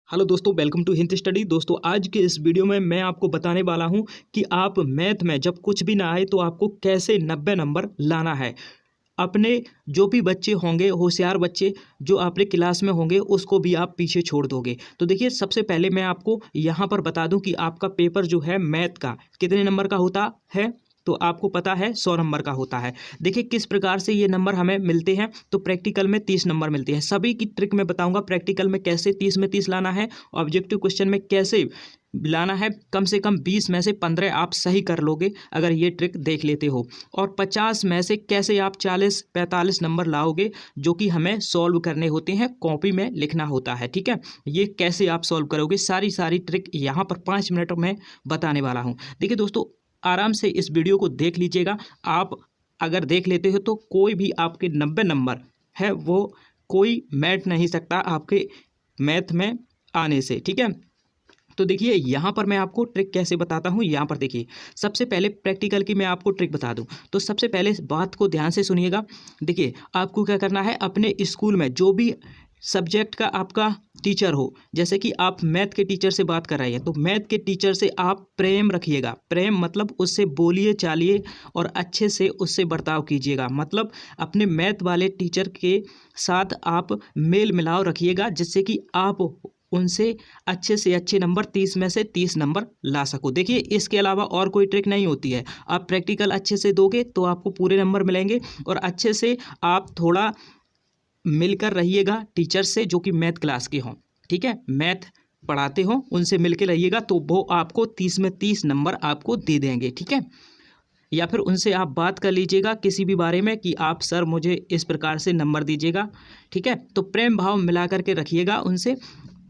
Hello दोस्तों, welcome to Hind study. दोस्तों, आज के इस वीडियो में मैं आपको बताने वाला हूं कि आप मैथ में जब कुछ भी ना आए तो आपको कैसे 90 नंबर लाना है। अपने जो भी बच्चे होंगे, होशियार बच्चे जो आपके क्लास में होंगे, उसको भी आप पीछे छोड़ दोगे। तो देखिए, सबसे पहले मैं आपको यहाँ पर बता दूं कि आपका पेपर जो है मैथ का कितने नंबर का होता है। तो आपको पता है 100 नंबर का होता है। देखिए किस प्रकार से ये नंबर हमें मिलते हैं। तो प्रैक्टिकल में 30 नंबर मिलते हैं। सभी की ट्रिक मैं बताऊंगा, प्रैक्टिकल में कैसे 30 में 30 लाना है, ऑब्जेक्टिव क्वेश्चन में कैसे लाना है। कम से कम 20 में से 15 आप सही कर लोगे अगर ये ट्रिक देख लेते हो। और 50 में से कैसे आप 40-45 नंबर लाओगे, जो कि हमें सॉल्व करने होते हैं, कॉपी में लिखना होता है। ठीक है, ये कैसे आप सॉल्व करोगे, सारी ट्रिक यहाँ पर 5 मिनट में बताने वाला हूँ। देखिए दोस्तों, आराम से इस वीडियो को देख लीजिएगा। आप अगर देख लेते हो तो कोई भी आपके 90 नंबर है वो कोई मैट नहीं सकता आपके मैथ में आने से। ठीक है, तो देखिए यहाँ पर मैं आपको ट्रिक कैसे बताता हूँ। यहाँ पर देखिए, सबसे पहले प्रैक्टिकल की मैं आपको ट्रिक बता दूँ। तो सबसे पहले बात को ध्यान से सुनिएगा। देखिए, आपको क्या करना है, अपने स्कूल में जो भी सब्जेक्ट का आपका टीचर हो, जैसे कि आप मैथ के टीचर से बात कर रहे हैं, तो मैथ के टीचर से आप प्रेम रखिएगा। प्रेम मतलब उससे बोलिए चालिए और अच्छे से उससे बर्ताव कीजिएगा। मतलब अपने मैथ वाले टीचर के साथ आप मेल मिलाव रखिएगा, जिससे कि आप उनसे अच्छे से अच्छे नंबर 30 में से 30 नंबर ला सको। देखिए, इसके अलावा और कोई ट्रिक नहीं होती है। आप प्रैक्टिकल अच्छे से दोगे तो आपको पूरे नंबर मिलेंगे। और अच्छे से आप थोड़ा मिलकर रहिएगा टीचर से जो कि मैथ क्लास के हों। ठीक है, मैथ पढ़ाते हो उनसे मिलकर रहिएगा, तो वो आपको 30 में 30 नंबर आपको दे देंगे। ठीक है, या फिर उनसे आप बात कर लीजिएगा किसी भी बारे में कि आप सर मुझे इस प्रकार से नंबर दीजिएगा। ठीक है, तो प्रेम भाव मिला करके रखिएगा उनसे,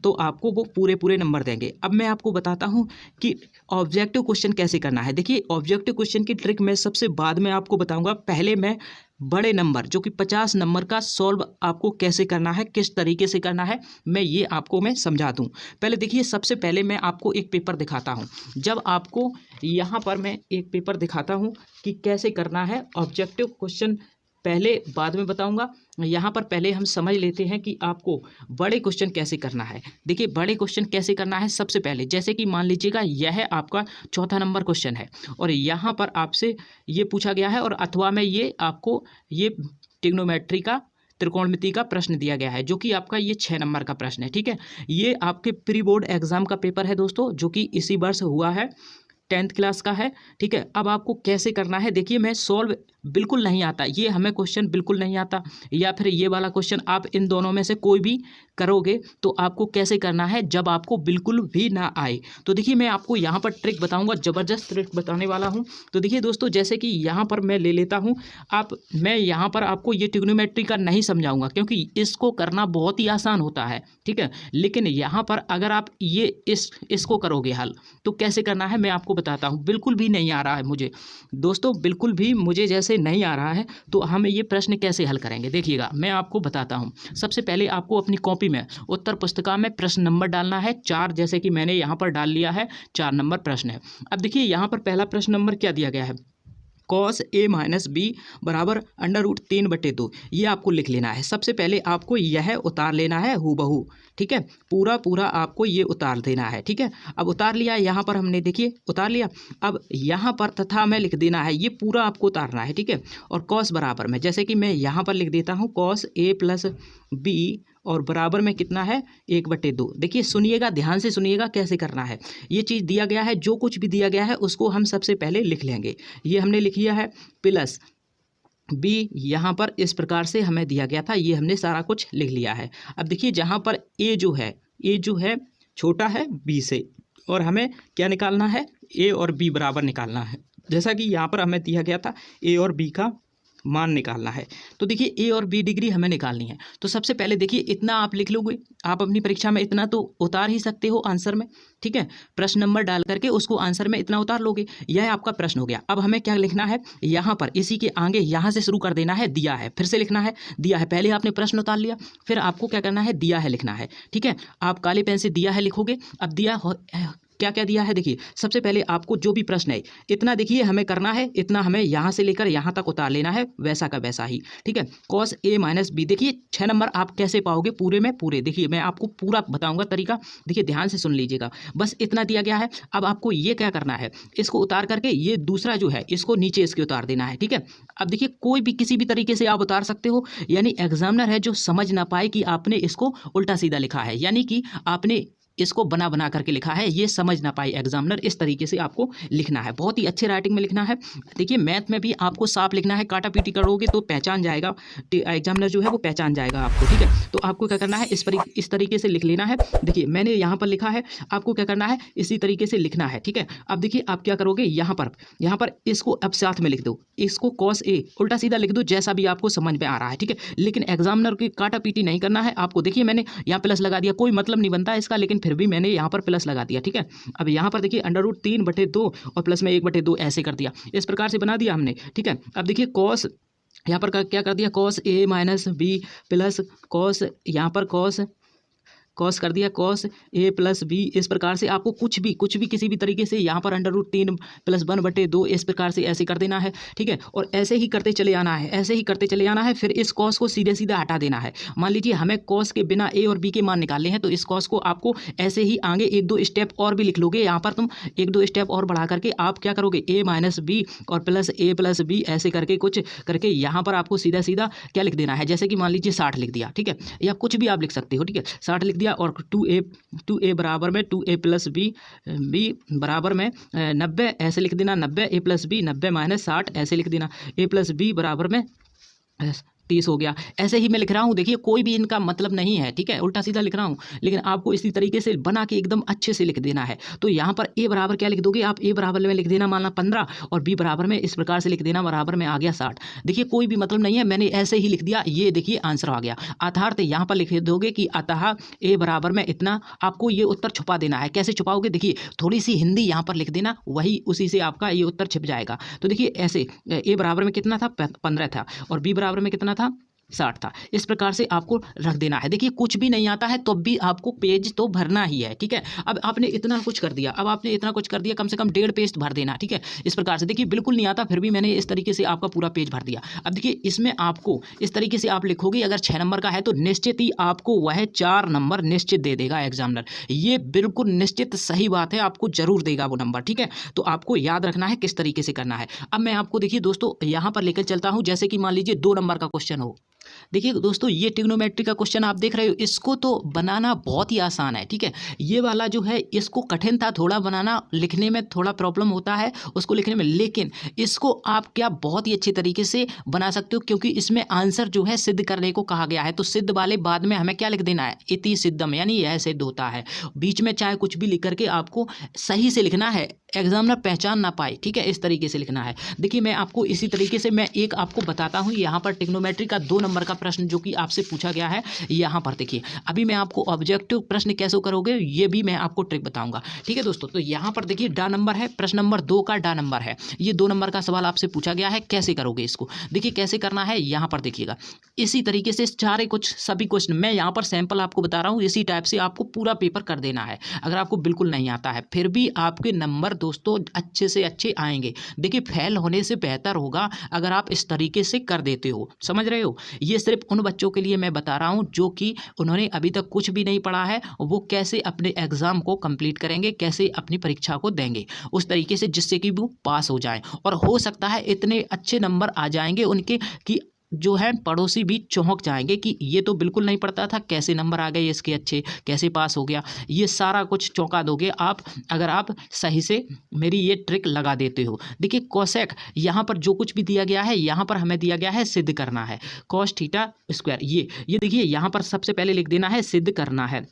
तो आपको वो पूरे नंबर देंगे। अब मैं आपको बताता हूँ कि ऑब्जेक्टिव क्वेश्चन कैसे करना है। देखिए, ऑब्जेक्टिव क्वेश्चन की ट्रिक मैं सबसे बाद में आपको बताऊंगा। पहले मैं बड़े नंबर जो कि 50 नंबर का सॉल्व आपको कैसे करना है, किस तरीके से करना है, ये आपको मैं समझा दूं। पहले देखिए, सबसे पहले मैं आपको एक पेपर दिखाता हूं। जब आपको यहाँ पर मैं एक पेपर दिखाता हूं कि कैसे करना है ऑब्जेक्टिव क्वेश्चन, पहले बाद में बताऊंगा। यहाँ पर पहले हम समझ लेते हैं कि आपको बड़े क्वेश्चन कैसे करना है। देखिए, बड़े क्वेश्चन कैसे करना है, सबसे पहले जैसे कि मान लीजिएगा यह आपका चौथा नंबर क्वेश्चन है और यहाँ पर आपसे ये पूछा गया है, और अथवा में ये आपको ये ट्रिग्नोमेट्री का त्रिकोणमिति का प्रश्न दिया गया है, जो कि आपका ये 6 नंबर का प्रश्न है। ठीक है, ये आपके प्री बोर्ड एग्जाम का पेपर है दोस्तों, जो कि इसी वर्ष हुआ है, 10th क्लास का है। ठीक है, अब आपको कैसे करना है, देखिए मैं सॉल्व बिल्कुल नहीं आता, ये हमें क्वेश्चन बिल्कुल नहीं आता, या फिर ये वाला क्वेश्चन, आप इन दोनों में से कोई भी करोगे तो आपको कैसे करना है जब आपको बिल्कुल भी ना आए। तो देखिए, मैं आपको यहाँ पर ट्रिक बताऊँगा, ज़बरदस्त ट्रिक बताने वाला हूँ। तो देखिए दोस्तों, जैसे कि यहाँ पर मैं ले लेता हूँ, मैं यहाँ पर आपको ये ट्रिग्नोमेट्री का नहीं समझाऊँगा, क्योंकि इसको करना बहुत ही आसान होता है। ठीक है, लेकिन यहाँ पर अगर आप ये इसको करोगे हल, तो कैसे करना है मैं आपको बताता हूँ। बिल्कुल भी नहीं आ रहा है मुझे दोस्तों, बिल्कुल भी मुझे जैसे नहीं आ रहा है, तो हम ये प्रश्न कैसे हल करेंगे, देखिएगा मैं आपको बताता हूँ। सबसे पहले आपको अपनी कॉपी में उत्तर पुस्तिका में प्रश्न नंबर डालना है 4, जैसे कि मैंने यहाँ पर डाल लिया है, 4 नंबर प्रश्न है। अब देखिए, यहाँ पर पहला प्रश्न नंबर क्या दिया गया है, cos a माइनस बी बराबर √3/2। ये आपको लिख लेना है। सबसे पहले आपको यह उतार लेना है हूबहू। ठीक है, पूरा आपको ये उतार देना है। ठीक है, अब उतार लिया, यहाँ पर हमने देखिए उतार लिया। अब यहाँ पर तथा में लिख देना है, ये पूरा आपको उतारना है। ठीक है, और cos बराबर में, जैसे कि मैं यहाँ पर लिख देता हूँ cos a प्लस बी, और बराबर में कितना है 1/2। देखिए सुनिएगा, ध्यान से सुनिएगा कैसे करना है। ये चीज़ दिया गया है, जो कुछ भी दिया गया है उसको हम सबसे पहले लिख लेंगे। ये हमने लिख लिया है, प्लस बी यहाँ पर इस प्रकार से हमें दिया गया था, ये हमने सारा कुछ लिख लिया है। अब देखिए, जहाँ पर ए जो है छोटा है बी से, और हमें क्या निकालना है, ए और बी बराबर निकालना है। जैसा कि यहाँ पर हमें दिया गया था ए और बी का मान निकालना है। तो देखिए, ए और बी डिग्री हमें निकालनी है। तो सबसे पहले देखिए, इतना आप लिख लोगे, आप अपनी परीक्षा में इतना तो उतार ही सकते हो आंसर में। ठीक है, प्रश्न नंबर डाल करके उसको आंसर में इतना उतार लोगे, यह आपका प्रश्न हो गया। अब हमें क्या लिखना है, यहाँ पर इसी के आगे यहाँ से शुरू कर देना है, दिया है, फिर से लिखना है दिया है। पहले आपने प्रश्न उतार लिया, फिर आपको क्या करना है, दिया है लिखना है। ठीक है, आप काले पेन से दिया है लिखोगे। अब क्या क्या दिया है देखिए। सबसे पहले आपको जो भी प्रश्न है इतना देखिए हमें करना है, इतना हमें यहाँ से लेकर यहाँ तक उतार लेना है, वैसा का वैसा ही, ठीक है। cos a माइनस बी, देखिए 6 नंबर आप कैसे पाओगे पूरे में पूरे, देखिए मैं आपको पूरा बताऊंगा तरीका, देखिए ध्यान से सुन लीजिएगा। बस इतना दिया गया है। अब आपको ये क्या करना है, इसको उतार करके ये दूसरा जो है इसको नीचे इसके उतार देना है, ठीक है। अब देखिए कोई भी किसी भी तरीके से आप उतार सकते हो, यानी एग्जामिनर है जो समझ ना पाए कि आपने इसको उल्टा सीधा लिखा है, यानी कि आपने इसको बना बना करके लिखा है, ये समझ ना पाए एग्जामिनर, इस तरीके से आपको लिखना है, बहुत ही अच्छे राइटिंग में लिखना है। देखिए मैथ में भी आपको साफ लिखना है, काटा पीटी करोगे तो पहचान जाएगा एग्जामिनर जो है वो पहचान जाएगा आपको, ठीक है। तो आपको क्या करना है, इस तरीके से लिख लेना है। देखिए मैंने यहाँ पर लिखा है, आपको क्या करना है इसी तरीके से लिखना है, ठीक है। अब देखिए आप क्या करोगे, यहाँ पर इसको अब साथ में लिख दो, इसको cos a उल्टा सीधा लिख दो, जैसा भी आपको समझ में आ रहा है, ठीक है। लेकिन एग्जामिनर की काटा पीटी नहीं करना है आपको। देखिए मैंने यहाँ प्लस लगा दिया, कोई मतलब नहीं बनता इसका, लेकिन फिर भी मैंने यहाँ पर प्लस लगा दिया, ठीक है। अब यहाँ पर देखिए √3/2 और प्लस में 1/2 ऐसे कर दिया, इस प्रकार से बना दिया हमने, ठीक है। अब देखिए cos यहाँ पर क्या कर दिया, cos a minus B plus cos, यहाँ पर cos कर दिया cos a प्लस बी। इस प्रकार से आपको कुछ भी किसी भी तरीके से यहाँ पर √3 + 1/2 इस प्रकार से ऐसे कर देना है, ठीक है। और ऐसे ही करते चले आना है, ऐसे ही करते चले आना है। फिर इस cos को सीधे सीधा हटा देना है। मान लीजिए हमें cos के बिना a और b के मान निकालने हैं, तो इस cos को आपको ऐसे ही आगे 1-2 स्टेप और भी लिख लोगे। यहाँ पर तुम 1-2 स्टेप और बढ़ा करके आप क्या करोगे, a माइनस बी और प्लस a प्लस बी ऐसे करके कुछ करके यहाँ पर आपको सीधा सीधा क्या लिख देना है, जैसे कि मान लीजिए 60 लिख दिया, ठीक है, या कुछ भी आप लिख सकते हो, ठीक है। 60 लिख दिया और 2a बराबर में 2a प्लस बी बराबर में 90 ऐसे लिख देना, 90 a प्लस बी 90 माइनस 60 ऐसे लिख देना, a प्लस बी बराबर में 30 हो गया। ऐसे ही मैं लिख रहा हूँ, देखिए कोई भी इनका मतलब नहीं है, ठीक है, उल्टा सीधा लिख रहा हूँ, लेकिन आपको इसी तरीके से बना के एकदम अच्छे से लिख देना है। तो यहाँ पर a बराबर क्या लिख दोगे आप, a बराबर में लिख देना माना 15 और b बराबर में इस प्रकार से लिख देना, बराबर में आ गया 60। देखिए कोई भी मतलब नहीं है, मैंने ऐसे ही लिख दिया, ये देखिए आंसर आ गया। अर्थात यहाँ पर लिख दोगे कि अतः a बराबर में इतना, आपको ये उत्तर छुपा देना है। कैसे छुपाओगे, देखिए थोड़ी सी हिंदी यहाँ पर लिख देना, वही उसी से आपका ये उत्तर छिप जाएगा। तो देखिए ऐसे a बराबर में कितना था, 15 था, और b बराबर में कितना था, 60 था। इस प्रकार से आपको रख देना है। देखिए कुछ भी नहीं आता है तो भी आपको पेज तो भरना ही है, ठीक है। अब आपने इतना कुछ कर दिया, कम से कम 1.5 पेज भर देना, ठीक है। इस प्रकार से देखिए बिल्कुल नहीं आता, फिर भी मैंने इस तरीके से आपका पूरा पेज भर दिया। अब देखिए इसमें आपको इस तरीके से आप लिखोगे, अगर 6 नंबर का है तो निश्चित ही आपको वह 4 नंबर निश्चित दे देगा एग्जामिनर। ये बिल्कुल निश्चित सही बात है, आपको जरूर देगा वो नंबर, ठीक है। तो आपको याद रखना है किस तरीके से करना है। अब मैं आपको देखिए दोस्तों यहाँ पर लेकर चलता हूँ, जैसे कि मान लीजिए 2 नंबर का क्वेश्चन हो। देखिए दोस्तों ये ट्रिग्नोमेट्री का क्वेश्चन आप देख रहे हो, इसको तो बनाना बहुत ही आसान है, ठीक है। ये वाला जो है इसको कठिन था थोड़ा बनाना, लिखने में थोड़ा प्रॉब्लम होता है उसको लिखने में, लेकिन इसको आप क्या बहुत ही अच्छी तरीके से बना सकते हो, क्योंकि इसमें आंसर जो है सिद्ध करने को कहा गया है। तो सिद्ध वाले बाद में हमें क्या लिख देना है, इति सिद्धम, यानी यह सिद्ध होता है। बीच में चाहे कुछ भी लिख करके आपको सही से लिखना है, एग्जामिनर पहचान ना पाए, ठीक है, इस तरीके से लिखना है। देखिए मैं आपको इसी तरीके से मैं एक आपको बताता हूँ, यहाँ पर ट्रिग्नोमेट्री का 2 नंबर का प्रश्न जो कि आपसे पूछा गया है, यहाँ पर देखिए अभी मैं आपको ऑब्जेक्टिव प्रश्न कैसे करोगे ये भी मैं आपको ट्रिक बताऊंगा, ठीक है दोस्तों। तो यहाँ पर देखिए डा नंबर है, प्रश्न नंबर 2 का डा नंबर है, ये 2 नंबर का सवाल आपसे पूछा गया है। कैसे करोगे इसको, देखिए कैसे करना है, यहाँ पर देखिएगा इसी तरीके से सभी क्वेश्चन मैं यहाँ पर सैंपल आपको बता रहा हूँ, इसी टाइप से आपको पूरा पेपर कर देना है। अगर आपको बिल्कुल नहीं आता है फिर भी आपके नंबर दोस्तों अच्छे से अच्छे आएंगे। देखिए फेल होने से बेहतर होगा अगर आप इस तरीके से कर देते हो, समझ रहे हो। ये सिर्फ उन बच्चों के लिए मैं बता रहा हूँ जो कि उन्होंने अभी तक कुछ भी नहीं पढ़ा है, वो कैसे अपने एग्जाम को कंप्लीट करेंगे, कैसे अपनी परीक्षा को देंगे उस तरीके से जिससे कि वो पास हो जाएं। और हो सकता है इतने अच्छे नंबर आ जाएंगे उनके कि जो है पड़ोसी भी चौंक जाएंगे कि ये तो बिल्कुल नहीं पढ़ता था, कैसे नंबर आ गए इसके अच्छे, कैसे पास हो गया। ये सारा कुछ चौंका दोगे आप अगर आप सही से मेरी ये ट्रिक लगा देते हो। देखिए कोसेक यहाँ पर जो कुछ भी दिया गया है, यहाँ पर हमें दिया गया है सिद्ध करना है cos थीटा स्क्वायर। ये देखिए यहाँ पर सबसे पहले लिख देना है सिद्ध करना है,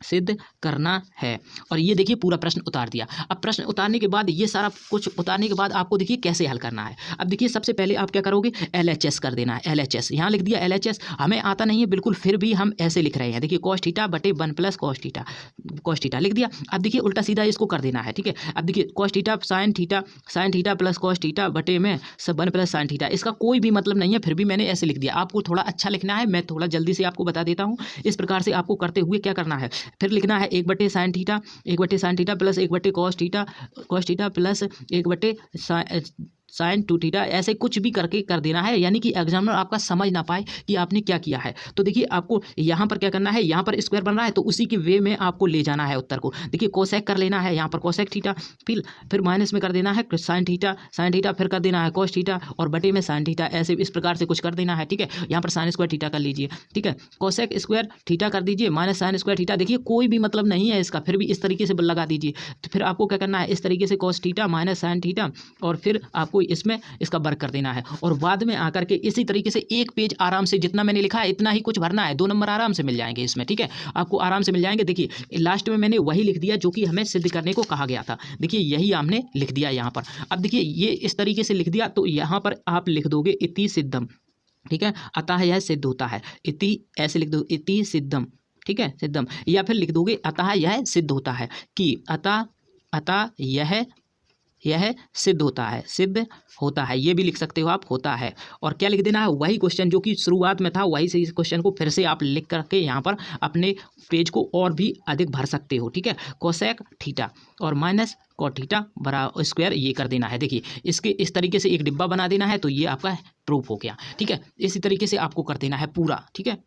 सिद्ध करना है। और ये देखिए पूरा प्रश्न उतार दिया। अब प्रश्न उतारने के बाद ये सारा कुछ उतारने के बाद आपको देखिए कैसे हल करना है। अब देखिए सबसे पहले आप क्या करोगे, LHS कर देना है। LHS यहाँ लिख दिया, LHS हमें आता नहीं है बिल्कुल, फिर भी हम ऐसे लिख रहे हैं। देखिए cos थीटा बटे 1 प्लस cos थीटा लिख दिया। अब देखिए उल्टा सीधा इसको कर देना है, ठीक है। अब देखिए cos theta sine theta plus cos theta बटे में 1 प्लस साइन थीटा, इसका कोई भी मतलब नहीं है, फिर भी मैंने ऐसे लिख दिया। आपको थोड़ा अच्छा लिखना है, मैं थोड़ा जल्दी से आपको बता देता हूँ। इस प्रकार से आपको करते हुए क्या करना है, फिर लिखना है 1/sin theta, 1/sin theta plus 1/cos theta plus 1/sin 2 theta, ऐसे कुछ भी करके कर देना है, यानी कि एग्जामिनर आपका समझ ना पाए कि आपने क्या किया है। तो देखिए आपको यहाँ पर क्या करना है, यहाँ पर स्क्वायर बन रहा है तो उसी के वे में आपको ले जाना है उत्तर को। देखिए कोसेक कर लेना है, यहाँ पर कोसेक थीटा, फिर माइनस में कर देना है साइन थीटा, फिर कर देना है कॉस थीटा और बटे में साइन थीटा, ऐसे इस प्रकार से कुछ कर देना है। ठीक है, यहाँ पर साइन स्क्वायर थीटा कर लीजिए। ठीक है, कोसेक स्क्वायर थीटा कर दीजिए माइनस साइन स्क्वायर थीटा। देखिए कोई भी मतलब नहीं है इसका, फिर भी इस तरीके से लगा दीजिए। तो फिर आपको क्या करना है, इस तरीके से cos theta minus sine theta और फिर आपको इसमें इसका वर्ग कर देना है और बाद में आकर के इसी तरीके से एक पेज आराम से जितना मैंने लिखा है इतना ही कुछ भरना है, 2 नंबर आराम से मिल जाएंगे इसमें। ठीक है, आपको आराम से मिल जाएंगे। देखिए लास्ट में मैंने वही लिख दिया जो कि हमें सिद्ध करने को कहा गया था। देखिए यही हमने लिख दिया यहाँ पर। अब देखिए ये इस तरीके से लिख दिया तो यहाँ पर आप लिख दोगे इति सिद्धम। ठीक है, अतः यह सिद्ध होता है, इति ऐसे लिख दो, इति सिद्धम। ठीक है, सिद्धम, या फिर लिख दोगे अतः यह सिद्ध होता है, कि अतः यह सिद्ध होता है, सिद्ध होता है, ये भी लिख सकते हो आप, होता है। और क्या लिख देना है, वही क्वेश्चन जो कि शुरुआत में था वही से इस क्वेश्चन को फिर से आप लिख करके यहाँ पर अपने पेज को और भी अधिक भर सकते हो। ठीक है, कोसेक थीटा और माइनस कॉट थीटा बराबर स्क्वायर ये कर देना है। देखिए इसके इस तरीके से एक डिब्बा बना देना है तो ये आपका प्रूफ हो गया। ठीक है, इसी तरीके से आपको कर देना है पूरा। ठीक है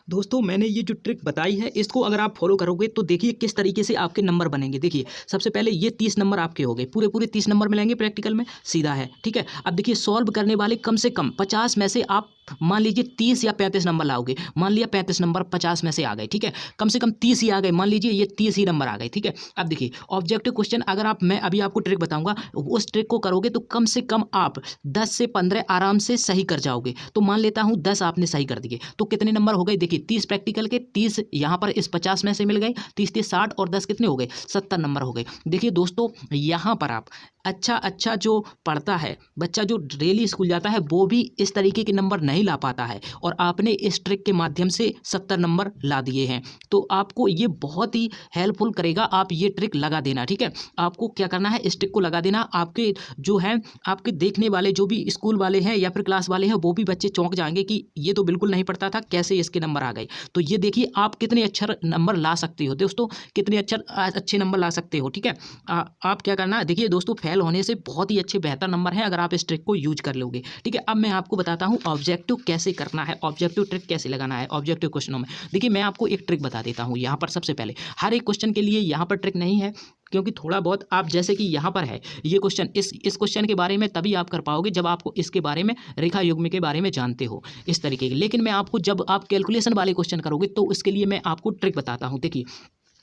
दोस्तों, मैंने ये जो ट्रिक बताई है इसको अगर आप फॉलो करोगे तो देखिए किस तरीके से आपके नंबर बनेंगे। देखिए सबसे पहले ये 30 नंबर आपके हो गए, पूरे 30 नंबर मिलेंगे प्रैक्टिकल में, सीधा है। ठीक है, अब देखिए सॉल्व करने वाले कम से कम 50 में से आप मान लीजिए 30 या 35 नंबर लाओगे। मान लिया 35 नंबर 50 में से आ गए। ठीक है, कम से कम 30 ही आ गए, मान लीजिए ये 30 ही नंबर आ गए। ठीक है, अब देखिए ऑब्जेक्टिव क्वेश्चन अगर मैं अभी आपको ट्रिक बताऊंगा, उस ट्रिक को करोगे तो कम से कम आप 10 से 15 आराम से सही कर जाओगे। तो मान लेता हूं 10 आपने सही कर दिए तो कितने नंबर हो गए, देखिए 30 प्रैक्टिकल के, 30 यहाँ पर इस 50 में से मिल गए, 30 60 और 10 कितने हो गए, 70 नंबर हो गए। देखिए दोस्तों यहाँ पर आप अच्छा जो पढ़ता है बच्चा, जो डेली स्कूल जाता है, वो भी इस तरीके के नंबर नहीं ला पाता है और आपने इस ट्रिक के माध्यम से 70 नंबर ला दिए हैं। तो आपको ये बहुत ही हेल्पफुल करेगा, आप ये ट्रिक लगा देना। ठीक है, आपको क्या करना है, इस ट्रिक को लगा देना। आपके जो है आपके देखने वाले जो भी स्कूल वाले हैं या फिर क्लास वाले हैं वो भी बच्चे चौंक जाएंगे कि ये तो बिल्कुल नहीं पढ़ता था, कैसे इसके नंबर आ गए। तो ये देखिए आप कितने अच्छे नंबर ला सकते हो दोस्तों, कितने अच्छे नंबर ला सकते हो। ठीक है, आप क्या करना है, देखिए दोस्तों फेल होने से बहुत ही अच्छे बेहतर नंबर हैं अगर आप इस ट्रिक को यूज कर लोगे। ठीक है, अब मैं आपको बताता हूं ऑब्जेक्टिव कैसे करना है, ऑब्जेक्टिव ट्रिक कैसे लगाना है ऑब्जेक्टिव क्वेश्चनों में। देखिए मैं आपको एक ट्रिक बता देता हूं यहाँ पर। सबसे पहले हर एक क्वेश्चन के लिए यहाँ पर ट्रिक नहीं है, क्योंकि थोड़ा बहुत आप जैसे कि यहाँ पर है ये क्वेश्चन, इस क्वेश्चन के बारे में तभी आप कर पाओगे जब आपको इसके बारे में, रेखा युग्म के बारे में जानते हो इस तरीके के। लेकिन मैं आपको जब आप कैलकुलेशन वाले क्वेश्चन करोगे तो इसके लिए मैं आपको ट्रिक बताता हूँ। देखिए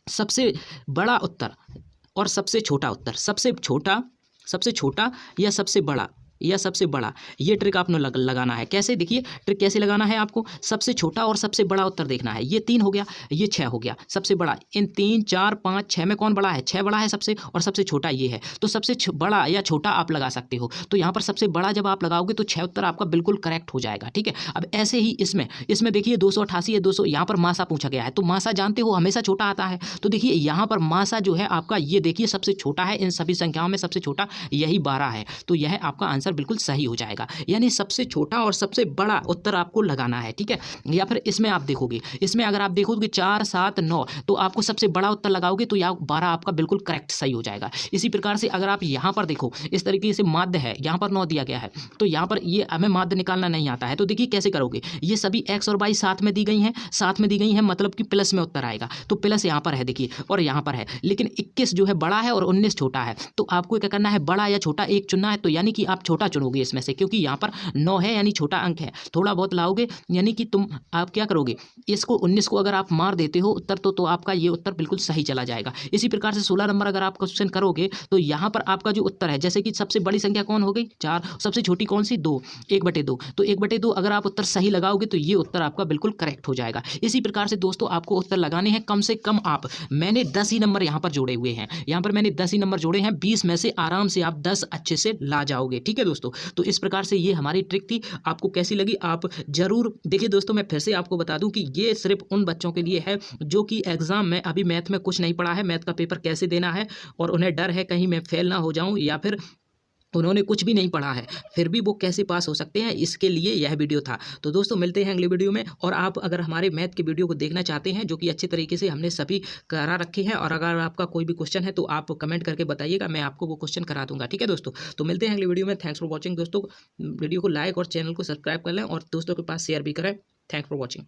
सबसे बड़ा उत्तर और सबसे छोटा उत्तर, सबसे छोटा या सबसे बड़ा ये ट्रिक आपने लगाना है। कैसे, देखिए ट्रिक कैसे लगाना है, आपको सबसे छोटा और सबसे बड़ा उत्तर देखना है। ये 3 हो गया, ये 6 हो गया, सबसे बड़ा। इन 3 4 5 6 में कौन बड़ा है, 6 बड़ा है सबसे, और सबसे छोटा ये है। तो सबसे बड़ा या छोटा आप लगा सकते हो। तो यहाँ पर सबसे बड़ा जब आप लगाओगे तो 6 उत्तर आपका बिल्कुल करेक्ट हो जाएगा। ठीक है, अब ऐसे ही इसमें देखिए 288 है, 200 यहाँ पर मासा पूछा गया है तो मासा जानते हो हमेशा छोटा आता है। तो देखिए यहाँ पर मासा जो है आपका, ये देखिए सबसे छोटा है, इन सभी संख्याओं में सबसे छोटा यही 12 है। तो यह आपका आंसर बिल्कुल सही हो जाएगा, यानी सबसे छोटा और सबसे बड़ा उत्तर आपको लगाना है। ठीक है, या फिर इसमें आप देखोगे, इसमें अगर आप देखोगे 4 7 9 तो आपको सबसे बड़ा उत्तर लगाओगे तो यहाँ 12 आपका बिल्कुल करेक्ट सही हो जाएगा। इसी प्रकार से अगर आप यहाँ पर देखो इस तरीके से माध्य है, यहाँ पर 9 दिया गया है तो यहाँ पर ये हमें माध्य निकालना नहीं आता है। तो देखिए कैसे करोगे, ये सभी x और y साथ में दी गई हैं, मतलब कि प्लस में उत्तर आएगा। तो प्लस यहाँ पर है देखिए और यहाँ पर है, लेकिन 21 जो है बड़ा है और 19 छोटा है। तो आपको क्या करना है, बड़ा या छोटा एक चुनना है। तो यानी कि आप छोटा चुनोगे इसमें से, क्योंकि यहाँ पर 9 है यानी छोटा अंक है। थोड़ा बहुत लाओगे यानी कि आप क्या करोगे, इसको 19 को अगर आप मार देते हो उत्तर तो आपका ये उत्तर बिल्कुल सही चला जाएगा। इसी प्रकार से 16 नंबर अगर आप क्वेश्चन करोगे तो यहाँ पर आपका जो उत्तर है, जैसे कि सबसे बड़ी संख्या कौन हो गई 4, सबसे छोटी कौन सी 2, 1/2। तो 1/2 अगर आप उत्तर सही लगाओगे तो ये उत्तर आपका बिल्कुल करेक्ट हो जाएगा। इसी प्रकार से दोस्तों आपको उत्तर लगाने हैं कम से कम मैंने 10 ही नंबर यहाँ पर जोड़े हुए हैं, यहाँ पर मैंने 10 ही नंबर जोड़े हैं। 20 में से आराम से आप 10 अच्छे से ला जाओगे। ठीक है दोस्तों, तो इस प्रकार से ये हमारी ट्रिक थी। आपको कैसी लगी आप जरूर देखिए। दोस्तों मैं फिर से आपको बता दूं कि ये सिर्फ उन बच्चों के लिए है जो कि एग्जाम में अभी मैथ में कुछ नहीं पढ़ा है, मैथ का पेपर कैसे देना है और उन्हें डर है कहीं मैं फेल ना हो जाऊं या फिर उन्होंने कुछ भी नहीं पढ़ा है, फिर भी वो कैसे पास हो सकते हैं, इसके लिए यह वीडियो था। तो दोस्तों मिलते हैं अगले वीडियो में। और आप अगर हमारे मैथ के वीडियो को देखना चाहते हैं जो कि अच्छे तरीके से हमने सभी करा रखे हैं, और अगर आपका कोई भी क्वेश्चन है तो आप कमेंट करके बताइएगा, मैं आपको वो क्वेश्चन करा दूंगा। ठीक है दोस्तों, तो मिलते हैं अगले वीडियो में। थैंक्स फॉर वॉचिंग दोस्तों। वीडियो को लाइक और चैनल को सब्सक्राइब कर लें और दोस्तों के पास शेयर भी करें। Thanks for watching.